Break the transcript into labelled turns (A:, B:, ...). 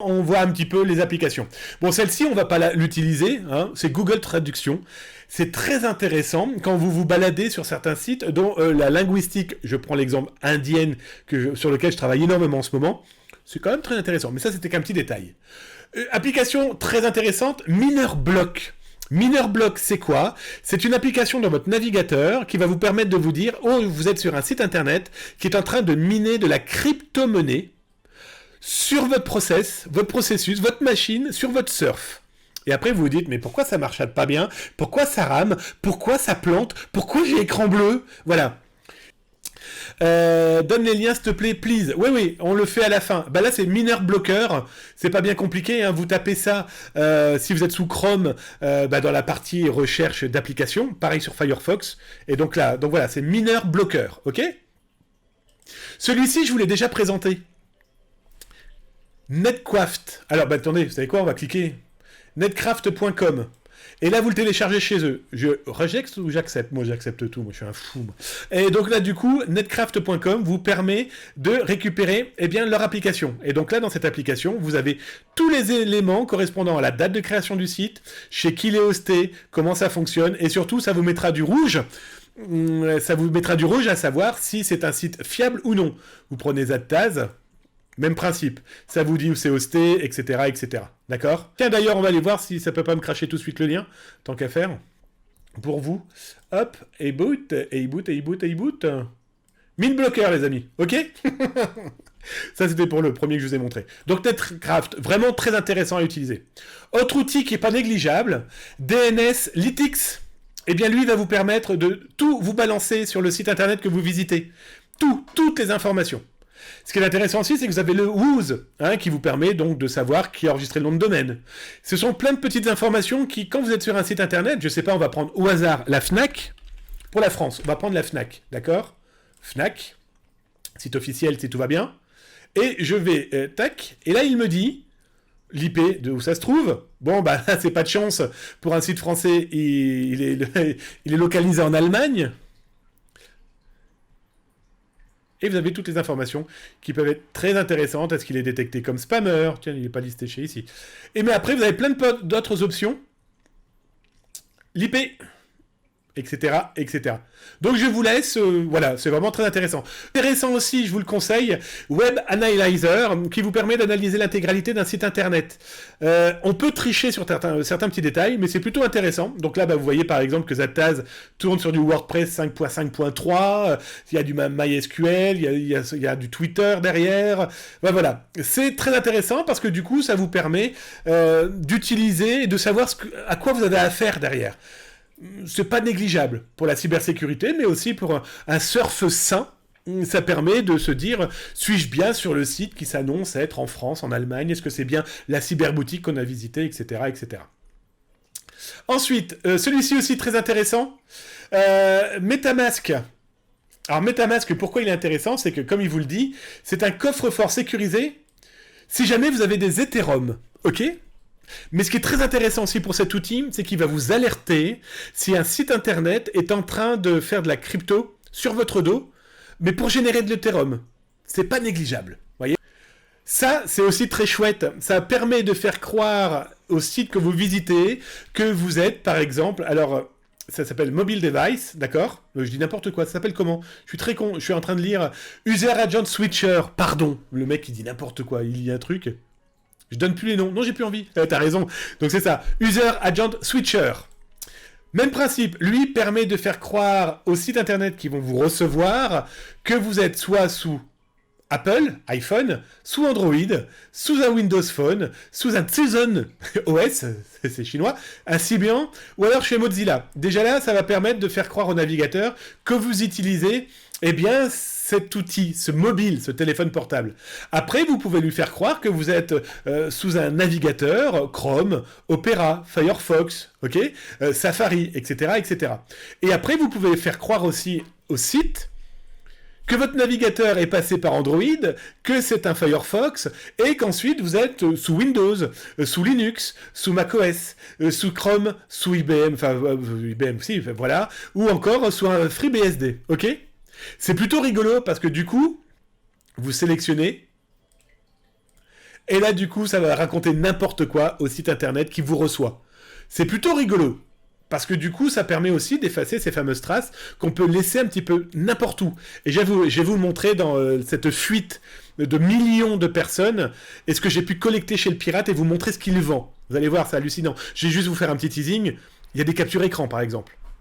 A: On voit un petit peu les applications. Bon, celle-ci, on va pas l'utiliser, hein, c'est Google Traduction. C'est très intéressant quand vous vous baladez sur certains sites dont la linguistique, je prends l'exemple indienne sur lequel je travaille énormément en ce moment, c'est quand même très intéressant, mais ça c'était qu'un petit détail. Application très intéressante, MinerBlock. MinerBlock, c'est quoi? C'est une application dans votre navigateur qui va vous permettre de vous dire, oh, vous êtes sur un site internet qui est en train de miner de la crypto-monnaie sur votre processus, votre machine, sur votre surf. Et après, vous vous dites, mais pourquoi ça marche pas bien? Pourquoi ça rame? Pourquoi ça plante? Pourquoi j'ai écran bleu? Voilà. Donne les liens, s'il te plaît, please. Oui, on le fait à la fin. Bah là, c'est MinerBlocker. C'est pas bien compliqué, hein. Vous tapez ça, si vous êtes sous Chrome, dans la partie recherche d'applications. Pareil sur Firefox. Et donc là, voilà, c'est MinerBlocker, ok? Celui-ci, je vous l'ai déjà présenté. Netcraft. Alors, attendez, vous savez quoi? On va cliquer. Netcraft.com. Et là, vous le téléchargez chez eux. Je rejette ou j'accepte? Moi, j'accepte tout. Moi, je suis un fou. Moi. Et donc là, du coup, netcraft.com vous permet de récupérer leur application. Et donc là, dans cette application, vous avez tous les éléments correspondant à la date de création du site, chez qui il est hosté, comment ça fonctionne, et surtout, ça vous mettra du rouge. Ça vous mettra du rouge à savoir si c'est un site fiable ou non. Vous prenez Zadtaz. Même principe. Ça vous dit où c'est hosté, etc., etc. D'accord? Tiens, d'ailleurs, on va aller voir si ça peut pas me cracher tout de suite le lien, tant qu'à faire. Pour vous. Hop, et boot. MinerBlocker, les amis. Ok? Ça, c'était pour le premier que je vous ai montré. Donc, Netcraft, vraiment très intéressant à utiliser. Autre outil qui est pas négligeable, DNS Lytics. Eh bien, lui va vous permettre de tout vous balancer sur le site internet que vous visitez. Toutes les informations. Ce qui est intéressant aussi, c'est que vous avez le who's, qui vous permet donc de savoir qui a enregistré le nom de domaine. Ce sont plein de petites informations qui, quand vous êtes sur un site internet, je sais pas, on va prendre au hasard la FNAC, pour la France, on va prendre la FNAC, d'accord? FNAC, site officiel si tout va bien, et je vais, tac, et là il me dit, l'IP de où ça se trouve, bon bah c'est pas de chance, pour un site français, il est localisé en Allemagne. Et vous avez toutes les informations qui peuvent être très intéressantes. Est-ce qu'il est détecté comme spammer? Tiens, il n'est pas listé chez ici. Et mais après, vous avez plein d'autres options. L'IP, etc., etc. Donc je vous laisse, voilà, c'est vraiment très intéressant. Intéressant aussi, je vous le conseille, Web Analyzer, qui vous permet d'analyser l'intégralité d'un site internet. On peut tricher sur certains petits détails, mais c'est plutôt intéressant. Donc là, vous voyez par exemple que Zadtaz tourne sur du WordPress 5.5.3, il y a du MySQL, il y a du Twitter derrière. Voilà, c'est très intéressant parce que du coup, ça vous permet d'utiliser et de savoir à quoi vous avez affaire derrière. C'est pas négligeable pour la cybersécurité, mais aussi pour un surf sain. Ça permet de se dire, suis-je bien sur le site qui s'annonce être en France, en Allemagne? Est-ce que c'est bien la cyberboutique qu'on a visitée, etc., etc. Ensuite, celui-ci aussi très intéressant, MetaMask. Alors MetaMask, pourquoi il est intéressant? C'est que, comme il vous le dit, c'est un coffre-fort sécurisé si jamais vous avez des Ethereum, ok? Mais ce qui est très intéressant aussi pour cet outil, c'est qu'il va vous alerter si un site internet est en train de faire de la crypto sur votre dos, mais pour générer de l'Ethereum. C'est pas négligeable, voyez. Ça, c'est aussi très chouette. Ça permet de faire croire au site que vous visitez que vous êtes, par exemple, alors ça s'appelle Mobile Device, d'accord? Je dis n'importe quoi, ça s'appelle comment? Je suis très con, je suis en train de lire User Agent Switcher, pardon. Le mec, il dit n'importe quoi, il lit un truc... Je donne plus les noms. Non, j'ai plus envie. T'as raison. Donc c'est ça. User Agent Switcher. Même principe. Lui permet de faire croire aux sites internet qui vont vous recevoir que vous êtes soit sous Apple, iPhone, sous Android, sous un Windows Phone, sous un Tizen OS, c'est chinois, un Symbian, ou alors chez Mozilla. Déjà là, ça va permettre de faire croire au navigateur que vous utilisez, cet outil, ce mobile, ce téléphone portable. Après, vous pouvez lui faire croire que vous êtes sous un navigateur, Chrome, Opera, Firefox, Safari, etc., etc. Et après, vous pouvez faire croire aussi au site que votre navigateur est passé par Android, que c'est un Firefox, et qu'ensuite vous êtes sous Windows, sous Linux, sous macOS, sous Chrome, sous IBM, IBM aussi, voilà, ou encore sous un FreeBSD, ok? C'est plutôt rigolo parce que du coup, vous sélectionnez Et là, du coup, ça va raconter n'importe quoi au site internet qui vous reçoit. C'est plutôt rigolo. Parce que du coup, ça permet aussi d'effacer ces fameuses traces qu'on peut laisser un petit peu n'importe où. Et je vais vous le montrer dans cette fuite de millions de personnes, et ce que j'ai pu collecter chez le pirate et vous montrer ce qu'il vend. Vous allez voir, c'est hallucinant. Je vais juste vous faire un petit teasing. Il y a des captures écran, par exemple.